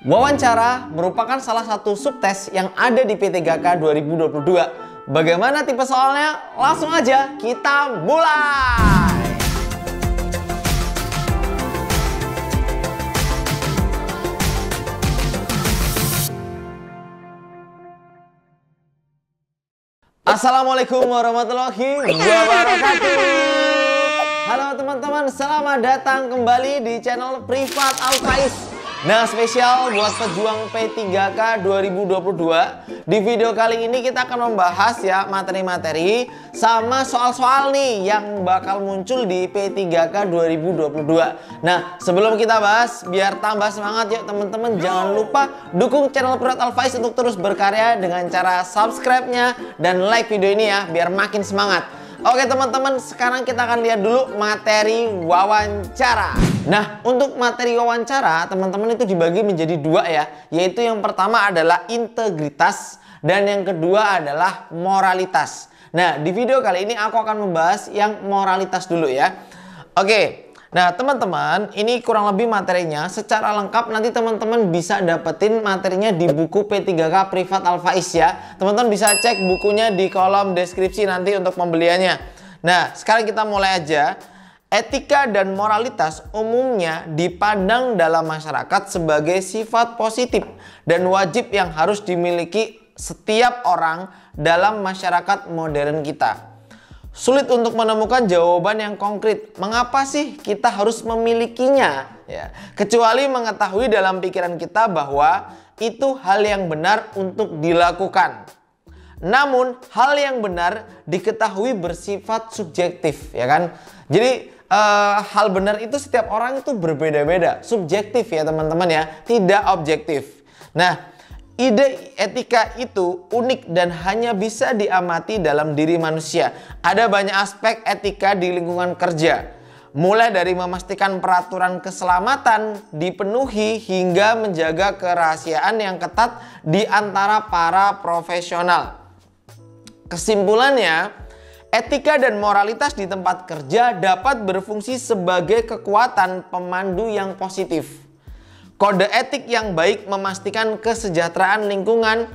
Wawancara merupakan salah satu subtes yang ada di P3K 2022. Bagaimana tipe soalnya? Langsung aja kita mulai! Assalamualaikum warahmatullahi wabarakatuh. Halo teman-teman, selamat datang kembali di channel Privat Alfaiz. Nah, spesial buat pejuang P3K 2022. Di video kali ini kita akan membahas ya materi-materi sama soal-soal nih yang bakal muncul di P3K 2022. Nah, sebelum kita bahas, biar tambah semangat yuk teman-teman, jangan lupa dukung channel Privat Alfaiz untuk terus berkarya dengan cara subscribe-nya dan like video ini ya, biar makin semangat. Oke teman-teman, sekarang kita akan lihat dulu materi wawancara. Nah, untuk materi wawancara, teman-teman itu dibagi menjadi dua ya. Yaitu yang pertama adalah integritas dan yang kedua adalah moralitas. Nah, di video kali ini aku akan membahas yang moralitas dulu ya. Oke, nah teman-teman, ini kurang lebih materinya. Secara lengkap nanti teman-teman bisa dapetin materinya di buku P3K Privat Alfaiz ya. Teman-teman bisa cek bukunya di kolom deskripsi nanti untuk pembeliannya. Nah, sekarang kita mulai aja. Etika dan moralitas umumnya dipandang dalam masyarakat sebagai sifat positif dan wajib yang harus dimiliki setiap orang dalam masyarakat modern kita. Sulit untuk menemukan jawaban yang konkret. Mengapa sih kita harus memilikinya? Ya, kecuali mengetahui dalam pikiran kita bahwa itu hal yang benar untuk dilakukan. Namun hal yang benar diketahui bersifat subjektif, ya kan? Jadi hal benar itu setiap orang itu berbeda-beda, subjektif ya teman-teman ya, tidak objektif. Nah, ide etika itu unik dan hanya bisa diamati dalam diri manusia. Ada banyak aspek etika di lingkungan kerja. Mulai dari memastikan peraturan keselamatan dipenuhi hingga menjaga kerahasiaan yang ketat di antara para profesional. Kesimpulannya, etika dan moralitas di tempat kerja dapat berfungsi sebagai kekuatan pemandu yang positif. Kode etik yang baik memastikan kesejahteraan lingkungan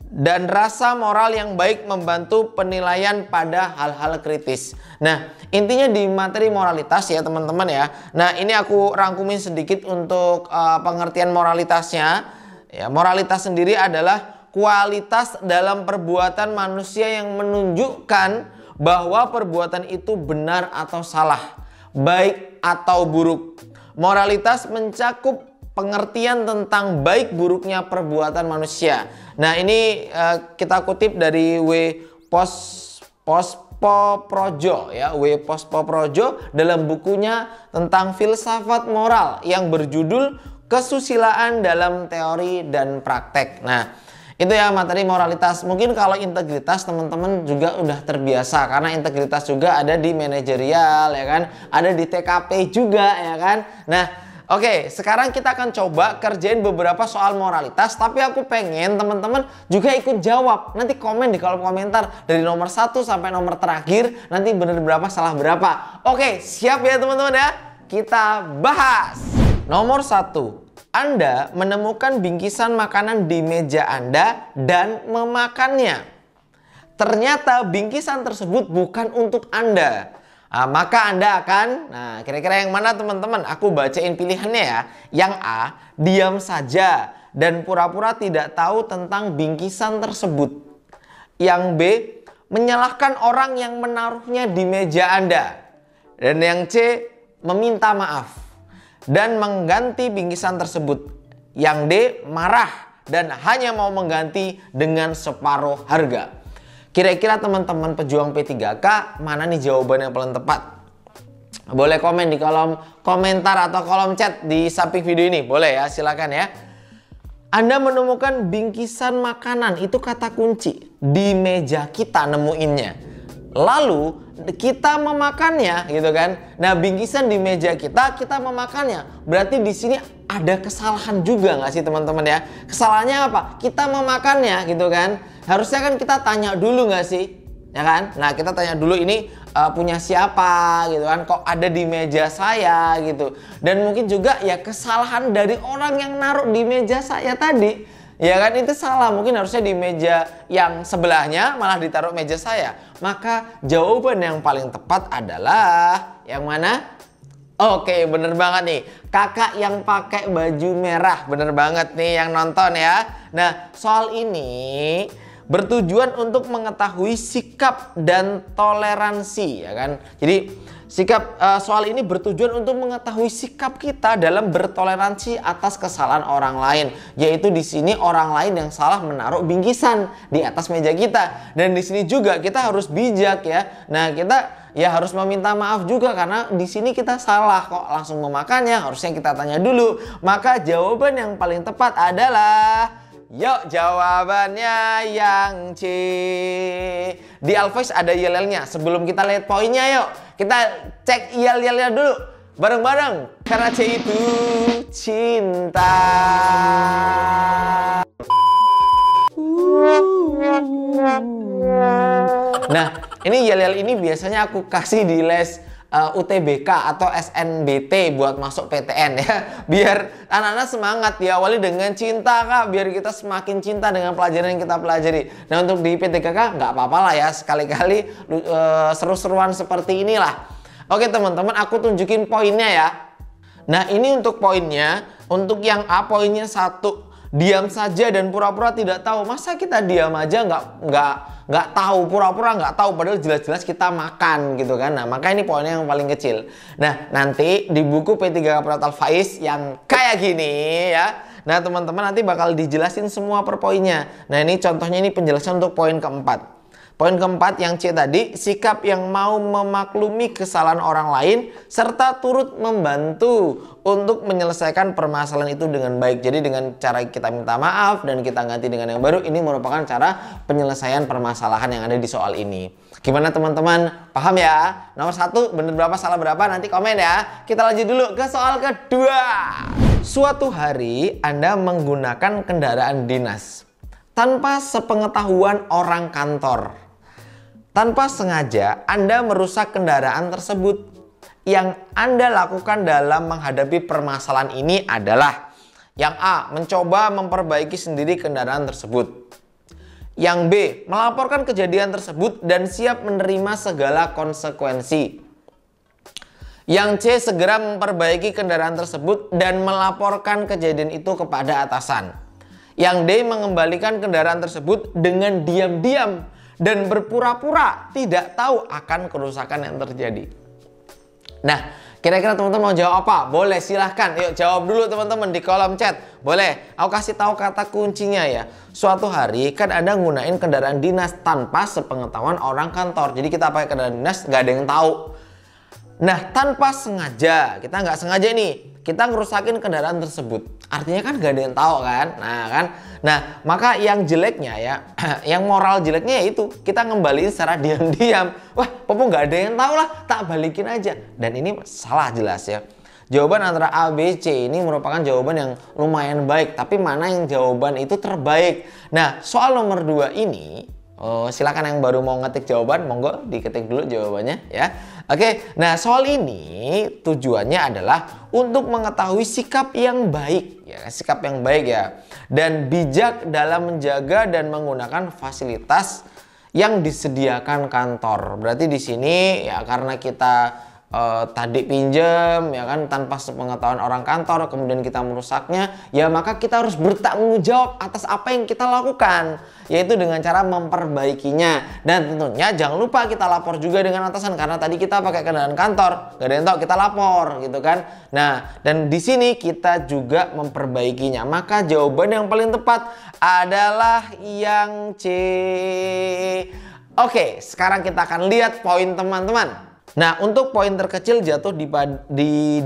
dan rasa moral yang baik membantu penilaian pada hal-hal kritis. Nah, intinya di materi moralitas ya teman-teman ya. Nah, ini aku rangkumin sedikit untuk pengertian moralitasnya. Ya, moralitas sendiri adalah kualitas dalam perbuatan manusia yang menunjukkan bahwa perbuatan itu benar atau salah, baik atau buruk. Moralitas mencakup pengertian tentang baik buruknya perbuatan manusia. Nah, ini kita kutip dari W. Pospoprojo ya, W. Pospoprojo dalam bukunya tentang filsafat moral yang berjudul Kesusilaan dalam Teori dan Praktek. Nah, itu ya materi moralitas. Mungkin kalau integritas teman-teman juga udah terbiasa karena integritas juga ada di manajerial ya kan, ada di TKP juga ya kan. Nah, oke, sekarang kita akan coba kerjain beberapa soal moralitas, tapi aku pengen teman-teman juga ikut jawab. Nanti komen di kolom komentar dari nomor 1 sampai nomor terakhir, nanti bener berapa salah berapa. Oke, siap ya teman-teman ya? Kita bahas. Nomor 1. Anda menemukan bingkisan makanan di meja Anda dan memakannya. Ternyata bingkisan tersebut bukan untuk Anda. Nah, maka Anda akan, nah kira-kira yang mana teman-teman? Aku bacain pilihannya ya. Yang A, diam saja dan pura-pura tidak tahu tentang bingkisan tersebut. Yang B, menyalahkan orang yang menaruhnya di meja Anda. Dan yang C, meminta maaf dan mengganti bingkisan tersebut. Yang D, marah dan hanya mau mengganti dengan separuh harga. Kira-kira teman-teman pejuang P3K mana nih jawaban yang paling tepat? Boleh komen di kolom komentar atau kolom chat di samping video ini. Boleh ya, silakan ya. Anda menemukan bingkisan makanan, itu kata kunci, di meja kita nemuinnya. Lalu kita memakannya gitu kan. Nah, bingkisan di meja kita memakannya. Berarti di sini ada kesalahan juga nggak sih teman-teman ya? Kesalahannya apa? Kita memakannya gitu kan. Harusnya kan kita tanya dulu nggak sih? Ya kan? Nah, kita tanya dulu ini punya siapa gitu kan, kok ada di meja saya gitu. Dan mungkin juga ya kesalahan dari orang yang naruh di meja saya tadi. Ya kan, itu salah, mungkin harusnya di meja yang sebelahnya malah ditaruh meja saya. Maka jawaban yang paling tepat adalah yang mana? Oke, bener banget nih, kakak yang pakai baju merah. Bener banget nih yang nonton ya. Nah, soal ini bertujuan untuk mengetahui sikap dan toleransi, ya kan. Jadi soal ini bertujuan untuk mengetahui sikap kita dalam bertoleransi atas kesalahan orang lain, yaitu di sini orang lain yang salah menaruh bingkisan di atas meja kita. Dan di sini juga kita harus bijak ya. Nah, kita ya harus meminta maaf juga karena di sini kita salah kok langsung memakannya, harusnya kita tanya dulu. Maka jawaban yang paling tepat adalah, yuk jawabannya yang C. Di Alvoice ada yel-yelnya. Sebelum kita lihat poinnya, yuk kita cek yel-yelnya dulu bareng-bareng. Karena C itu cinta. Nah, ini yel-yel ini biasanya aku kasih di les UTBK atau SNBT buat masuk PTN ya. Biar anak-anak semangat, diawali dengan cinta Kak, biar kita semakin cinta dengan pelajaran yang kita pelajari. Nah, untuk di PTKK nggak apa-apa lah ya, sekali-kali seru-seruan seperti inilah. Oke teman-teman, aku tunjukin poinnya ya. Nah, ini untuk poinnya. Untuk yang A, poinnya 1, diam saja dan pura-pura tidak tahu. Masa kita diam aja nggak tahu, pura-pura nggak tahu, padahal jelas-jelas kita makan gitu kan. Nah, maka ini poinnya yang paling kecil. Nah, nanti di buku P3K Prifat Al-Faiz yang kayak gini ya. Nah, teman-teman nanti bakal dijelasin semua per poinnya. Nah, ini contohnya, ini penjelasan untuk poin keempat. Poin keempat yang C tadi, sikap yang mau memaklumi kesalahan orang lain serta turut membantu untuk menyelesaikan permasalahan itu dengan baik. Jadi dengan cara kita minta maaf dan kita ganti dengan yang baru, ini merupakan cara penyelesaian permasalahan yang ada di soal ini. Gimana teman-teman? Paham ya? Nomor 1 bener berapa, salah berapa, nanti komen ya. Kita lanjut dulu ke soal kedua. Suatu hari Anda menggunakan kendaraan dinas tanpa sepengetahuan orang kantor. Tanpa sengaja Anda merusak kendaraan tersebut. Yang Anda lakukan dalam menghadapi permasalahan ini adalah yang A, mencoba memperbaiki sendiri kendaraan tersebut. Yang B, melaporkan kejadian tersebut dan siap menerima segala konsekuensi. Yang C, segera memperbaiki kendaraan tersebut dan melaporkan kejadian itu kepada atasan. Yang D, mengembalikan kendaraan tersebut dengan diam-diam dan berpura-pura tidak tahu akan kerusakan yang terjadi. Nah, kira-kira teman-teman mau jawab apa? Boleh, silahkan. Yuk jawab dulu teman-teman di kolom chat. Boleh, aku kasih tahu kata kuncinya ya. Suatu hari kan Anda gunain kendaraan dinas tanpa sepengetahuan orang kantor. Jadi kita pakai kendaraan dinas, nggak ada yang tahu. Nah, tanpa sengaja, kita nggak sengaja nih, kita ngerusakin kendaraan tersebut. Artinya kan gak ada yang tahu kan. Nah, maka yang jeleknya ya, yang moral jeleknya yaitu kita ngembaliin secara diam-diam. Wah, Popo gak ada yang tahu lah, tak balikin aja. Dan ini salah jelas ya. Jawaban antara A, B, C ini merupakan jawaban yang lumayan baik. Tapi mana yang jawaban itu terbaik? Nah, soal nomor 2 ini, silakan yang baru mau ngetik jawaban, monggo diketik dulu jawabannya ya. Oke, nah soal ini tujuannya adalah untuk mengetahui sikap yang baik ya, sikap yang baik ya, dan bijak dalam menjaga dan menggunakan fasilitas yang disediakan kantor. Berarti di sini ya karena kita tadi pinjam ya kan tanpa sepengetahuan orang kantor, kemudian kita merusaknya, ya maka kita harus bertanggung jawab atas apa yang kita lakukan, yaitu dengan cara memperbaikinya. Dan tentunya jangan lupa kita lapor juga dengan atasan, karena tadi kita pakai kendaraan kantor, gak ada yang tahu, kita lapor gitu kan. Nah, dan di sini kita juga memperbaikinya. Maka jawaban yang paling tepat adalah yang C. Oke, sekarang kita akan lihat poin teman-teman. Nah, untuk poin terkecil jatuh di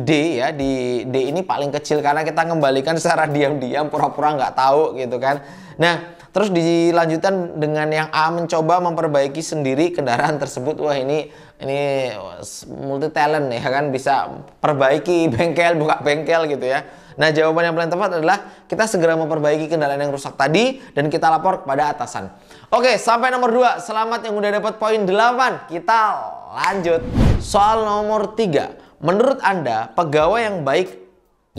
D ya. Di D ini paling kecil karena kita kembalikan secara diam-diam, pura-pura nggak tahu gitu kan. Nah, terus dilanjutkan dengan yang A, mencoba memperbaiki sendiri kendaraan tersebut. Wah, ini ini multi talent ya kan, bisa perbaiki bengkel, buka bengkel gitu ya. Nah, jawaban yang paling tepat adalah kita segera memperbaiki kendaraan yang rusak tadi dan kita lapor kepada atasan. Oke, sampai nomor 2. Selamat yang udah dapat poin 8. Kita lanjut. Soal nomor 3. Menurut Anda, pegawai yang baik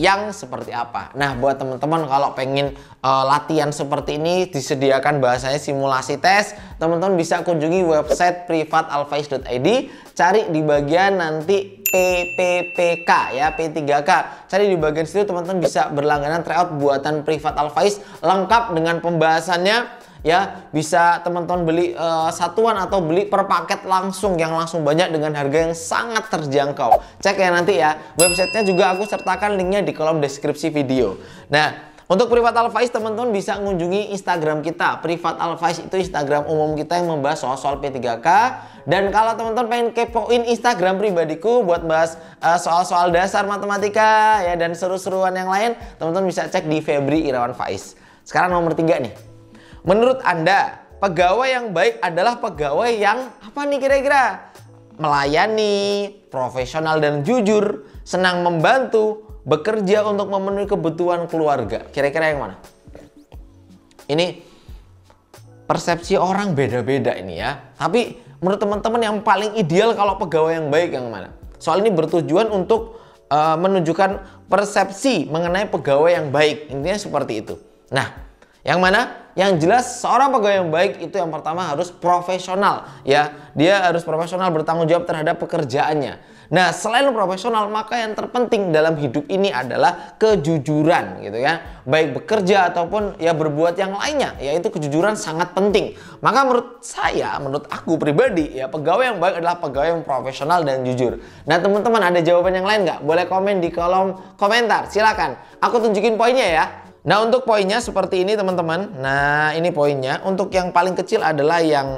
yang seperti apa? Nah, buat teman-teman kalau pengen latihan seperti ini, disediakan bahasanya simulasi tes, teman-teman bisa kunjungi website privatalfaiz.id, cari di bagian nanti PPPK ya, P3K. Cari di bagian situ, teman-teman bisa berlangganan tryout buatan Privat Alfaiz lengkap dengan pembahasannya ya. Bisa teman-teman beli satuan atau beli per paket langsung, yang langsung banyak dengan harga yang sangat terjangkau. Cek ya nanti ya. Websitenya juga aku sertakan linknya di kolom deskripsi video. Nah, untuk Privat Alfaiz teman-teman bisa mengunjungi Instagram kita. Privat Alfaiz itu Instagram umum kita yang membahas soal-soal P3K. Dan kalau teman-teman pengen kepoin Instagram pribadiku buat bahas soal-soal dasar matematika ya dan seru-seruan yang lain, teman-teman bisa cek di Febri Irawan Faiz. Sekarang nomor 3 nih. Menurut Anda, pegawai yang baik adalah pegawai yang apa nih kira-kira? Melayani, profesional dan jujur, senang membantu, bekerja untuk memenuhi kebutuhan keluarga. Kira-kira yang mana? Ini persepsi orang beda-beda ini ya. Tapi menurut teman-teman yang paling ideal kalau pegawai yang baik yang mana? Soal ini bertujuan untuk menunjukkan persepsi mengenai pegawai yang baik. Intinya seperti itu. Nah, yang mana? Yang jelas seorang pegawai yang baik itu yang pertama harus profesional ya. Dia harus profesional, bertanggung jawab terhadap pekerjaannya. Nah, selain profesional, maka yang terpenting dalam hidup ini adalah kejujuran gitu ya. Baik bekerja ataupun ya berbuat yang lainnya, yaitu kejujuran sangat penting. Maka menurut saya, menurut aku pribadi ya, pegawai yang baik adalah pegawai yang profesional dan jujur. Nah, teman-teman ada jawaban yang lain nggak? Boleh komen di kolom komentar, silakan. Aku tunjukin poinnya ya. Nah, untuk poinnya seperti ini teman-teman. Nah, ini poinnya. Untuk yang paling kecil adalah yang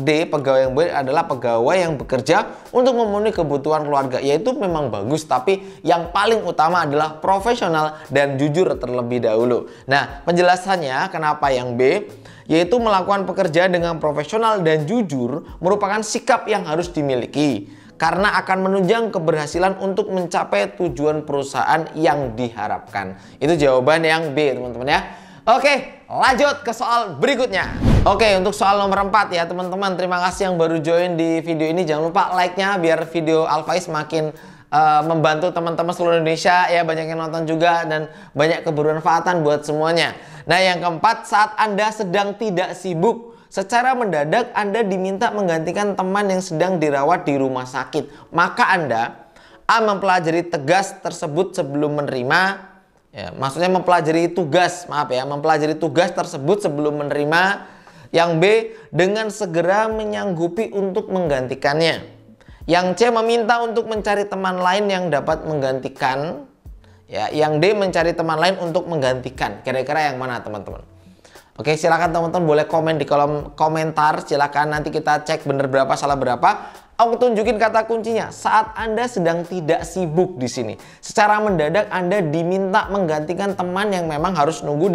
D, pegawai yang baik adalah pegawai yang bekerja untuk memenuhi kebutuhan keluarga. Yaitu memang bagus, tapi yang paling utama adalah profesional dan jujur terlebih dahulu. Nah, penjelasannya kenapa yang B, yaitu melakukan pekerjaan dengan profesional dan jujur merupakan sikap yang harus dimiliki. Karena akan menunjang keberhasilan untuk mencapai tujuan perusahaan yang diharapkan. Itu jawaban yang B teman-teman ya. Oke, lanjut ke soal berikutnya. Oke, untuk soal nomor 4 ya teman-teman. Terima kasih yang baru join di video ini. Jangan lupa like-nya biar video Alfaiz makin membantu teman-teman seluruh Indonesia ya. Banyak yang nonton juga dan banyak kebermanfaatan buat semuanya. Nah, yang keempat, saat Anda sedang tidak sibuk, secara mendadak Anda diminta menggantikan teman yang sedang dirawat di rumah sakit. Maka Anda A. mempelajari tugas tersebut sebelum menerima, ya, maksudnya mempelajari tugas, mempelajari tugas tersebut sebelum menerima. Yang B. dengan segera menyanggupi untuk menggantikannya. Yang C. meminta untuk mencari teman lain yang dapat menggantikan. Ya, yang D. mencari teman lain untuk menggantikan. Kira-kira yang mana teman-teman? Oke, silakan teman-teman boleh komen di kolom komentar. Silakan nanti kita cek bener berapa, salah berapa. Aku tunjukin kata kuncinya. Saat Anda sedang tidak sibuk di sini, secara mendadak Anda diminta menggantikan teman yang memang harus nunggu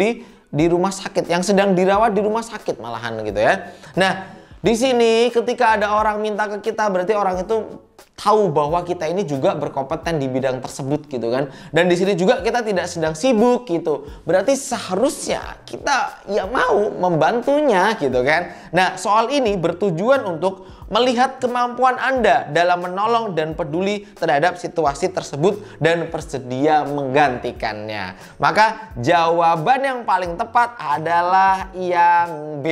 di rumah sakit, yang sedang dirawat di rumah sakit malahan gitu ya. Nah, di sini ketika ada orang minta ke kita, berarti orang itu tahu bahwa kita ini juga berkompeten di bidang tersebut gitu kan. Dan di sini juga kita tidak sedang sibuk gitu. Berarti seharusnya kita ya mau membantunya gitu kan. Nah, soal ini bertujuan untuk melihat kemampuan Anda dalam menolong dan peduli terhadap situasi tersebut dan bersedia menggantikannya. Maka jawaban yang paling tepat adalah yang B.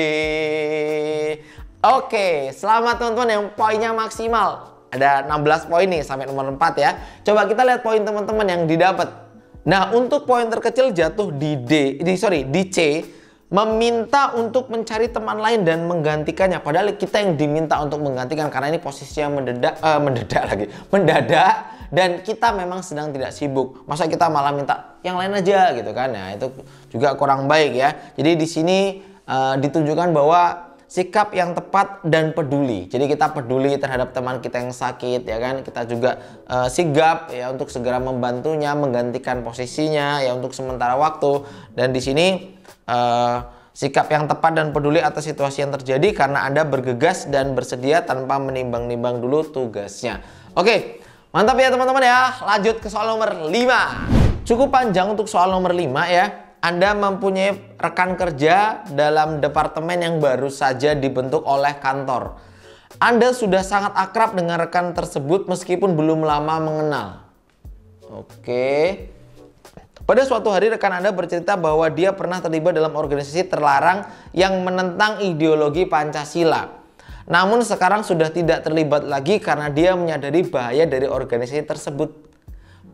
Oke, selamat teman-teman yang poinnya maksimal. Ada 16 poin nih sampai nomor 4 ya. Coba kita lihat poin teman-teman yang didapat. Nah, untuk poin terkecil jatuh di C, meminta untuk mencari teman lain dan menggantikannya. Padahal kita yang diminta untuk menggantikan karena ini posisinya mendadak dan kita memang sedang tidak sibuk. Masa kita malah minta yang lain aja gitu kan. Nah, itu juga kurang baik ya. Jadi di sini ditunjukkan bahwa sikap yang tepat dan peduli. Jadi kita peduli terhadap teman kita yang sakit ya kan. Kita juga sigap ya untuk segera membantunya, menggantikan posisinya ya untuk sementara waktu. Dan di sini Sikap yang tepat dan peduli atas situasi yang terjadi karena Anda bergegas dan bersedia tanpa menimbang-nimbang dulu tugasnya. Oke, mantap ya teman-teman ya. Lanjut ke soal nomor 5. Cukup panjang untuk soal nomor 5 ya. Anda mempunyai rekan kerja dalam departemen yang baru saja dibentuk oleh kantor. Anda sudah sangat akrab dengan rekan tersebut meskipun belum lama mengenal. Oke. Pada suatu hari rekan Anda bercerita bahwa dia pernah terlibat dalam organisasi terlarang yang menentang ideologi Pancasila. Namun sekarang sudah tidak terlibat lagi karena dia menyadari bahaya dari organisasi tersebut.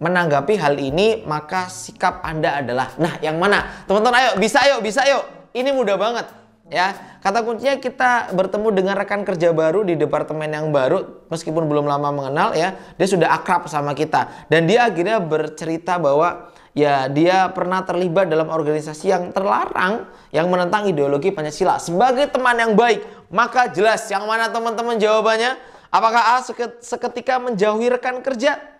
Menanggapi hal ini, maka sikap Anda adalah, nah yang mana? Teman-teman ayo, bisa yuk. Ini mudah banget ya. Kata kuncinya kita bertemu dengan rekan kerja baru di departemen yang baru meskipun belum lama mengenal ya. Dia sudah akrab sama kita dan dia akhirnya bercerita bahwa ya dia pernah terlibat dalam organisasi yang terlarang yang menentang ideologi Pancasila. Sebagai teman yang baik, maka jelas yang mana teman-teman jawabannya? Apakah A seketika menjauhi rekan kerja?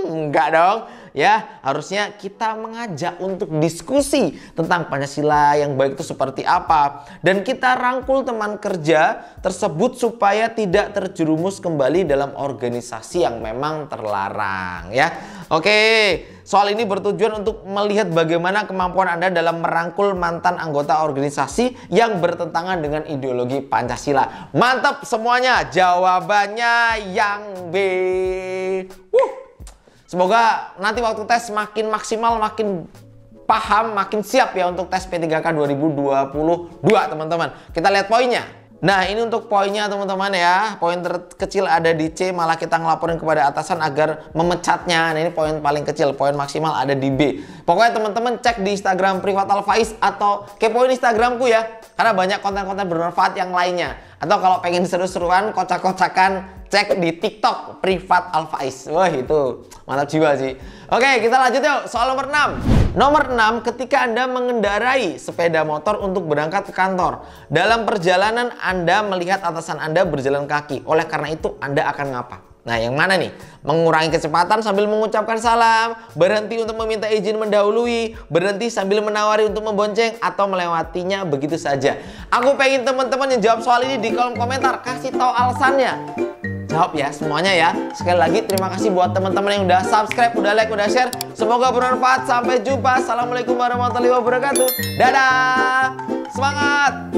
Enggak dong. Ya, harusnya kita mengajak untuk diskusi tentang Pancasila yang baik itu seperti apa. Dan kita rangkul teman kerja tersebut supaya tidak terjerumus kembali dalam organisasi yang memang terlarang ya. Oke, soal ini bertujuan untuk melihat bagaimana kemampuan Anda dalam merangkul mantan anggota organisasi yang bertentangan dengan ideologi Pancasila. Mantap semuanya, jawabannya yang B. Semoga nanti waktu tes makin maksimal, makin paham, makin siap ya untuk tes P3K 2022 teman-teman. Kita lihat poinnya. Nah ini untuk poinnya teman-teman ya. Poin terkecil ada di C, malah kita ngelaporin kepada atasan agar memecatnya. Nah ini poin paling kecil, poin maksimal ada di B. Pokoknya teman-teman cek di Instagram Privat Alfaiz atau kepoin Instagramku ya. Karena banyak konten-konten bermanfaat yang lainnya. Atau kalau pengen seru-seruan, kocak-kocakan, cek di TikTok Privat Alfaiz. Wah itu mantap jiwa sih. Oke kita lanjut yuk. Soal nomor 6. Nomor 6, ketika Anda mengendarai sepeda motor untuk berangkat ke kantor. Dalam perjalanan Anda melihat atasan Anda berjalan kaki. Oleh karena itu Anda akan ngapa? Nah yang mana nih? Mengurangi kecepatan sambil mengucapkan salam, berhenti untuk meminta izin mendahului, berhenti sambil menawari untuk membonceng, atau melewatinya begitu saja. Aku pengen teman-teman yang jawab soal ini di kolom komentar. Kasih tahu alasannya. Jawab ya semuanya ya. Sekali lagi terima kasih buat teman-teman yang udah subscribe, udah like, udah share. Semoga bermanfaat. Sampai jumpa. Assalamualaikum warahmatullahi wabarakatuh. Dadah. Semangat.